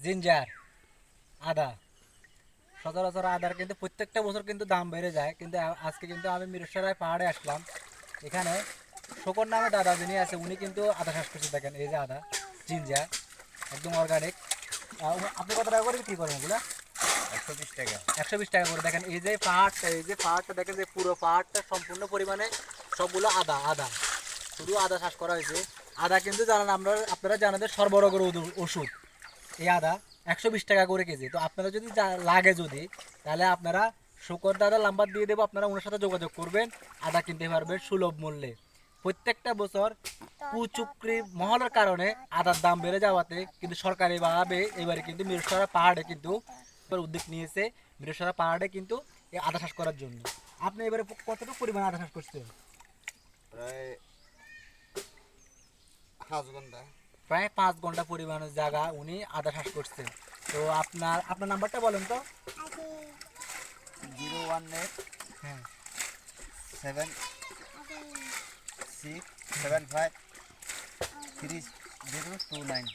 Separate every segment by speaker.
Speaker 1: Ginger, আদা। সচরাচর আদার কিন্তু প্রত্যেকটা বছর কিন্তু দাম বেড়ে যায়, কিন্তু আজকে কিন্তু আমি মিরসরাই পাহাড়ে আসলাম। এখানে শোকর নামে দাদা যিনি আছে উনি কিন্তু আদা চাষ করছে। দেখেন এই যে আদা জিঞ্জার, একদম অর্গানিক। আপনি কত টাকা করে বিক্রি করেন এগুলো?
Speaker 2: 120 টাকা।
Speaker 1: 120 টাকা করে। দেখেন এই যে পাহাড়টা দেখেন, যে পুরো পাহাড়টা সম্পূর্ণ পরিমাণে সবগুলো আদা আদা, শুধু আদা চাষ করা হয়েছে। আদা কিন্তু জানেন, আপনারা জানেন যে সর্বরোগের ওষুধ। এই আদা 120 টাকা করে কেজি। তো আপনারা যদি লাগে যদি, তাহলে আপনারা শকর দাদার নাম্বার দিয়ে দেবো, আপনারা ওনার সাথে যোগাযোগ করবেন, আদা কিনতে পারবেন সুলভ মূল্যে। প্রত্যেকটা বছর কুচুকরি মহলের কারণে আদার দাম বেড়ে যাওয়াতে কিন্তু সরকারিভাবে এবারে কিন্তু মিরসরা পাহাড়ে কিন্তু উদ্যোগ নিয়েছে, মিরসরা পাহাড়ে কিন্তু এই আদা চাষ করার জন্য। আপনি এবারে কতটুকু পরিমাণ আদা চাষ করছেন?
Speaker 2: প্রায় 5 ঘন্টা।
Speaker 1: প্রায় 5 ঘন্টা পরিমাণের জায়গা উনি আদা চাষ করছেন। তো আপনার আপনার নাম্বারটা বলেন তো।
Speaker 2: 018
Speaker 1: হ্যাঁ,
Speaker 2: 7675 3029।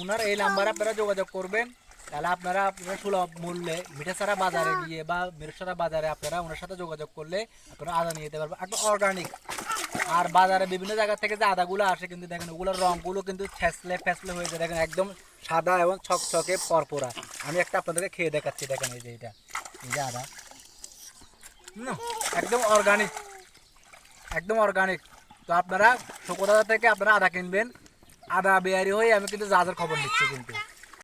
Speaker 1: ওনার এই নাম্বারে আপনারা যোগাযোগ করবেন, তাহলে আপনারা সুলভ মূল্যে মিঠাসারা বাজারে গিয়ে বা মিরসরা বাজারে আপনারা ওনার সাথে যোগাযোগ করলে আপনারা আদা নিয়ে যেতে পারবেন, একদম অর্গানিক। আর বাজারে বিভিন্ন জায়গা থেকে যে আদাগুলো আসে কিন্তু দেখেন ওগুলোর রঙগুলো কিন্তু ফ্যাসলে ফ্যাসলে হয়ে যায়। দেখেন একদম সাদা এবং ছকছকে পরপরা। আমি একটা আপনাদেরকে খেয়ে দেখাচ্ছি। দেখেন এই যে এটা, এই যে আদা, একদম অর্গানিক, একদম অর্গানিক। তো আপনারা শোকরাদা থেকে আপনারা আদা কিনবেন। আদা বেয়ারি হয়ে আমি কিন্তু জাহাজের খবর নিচ্ছি কিন্তু।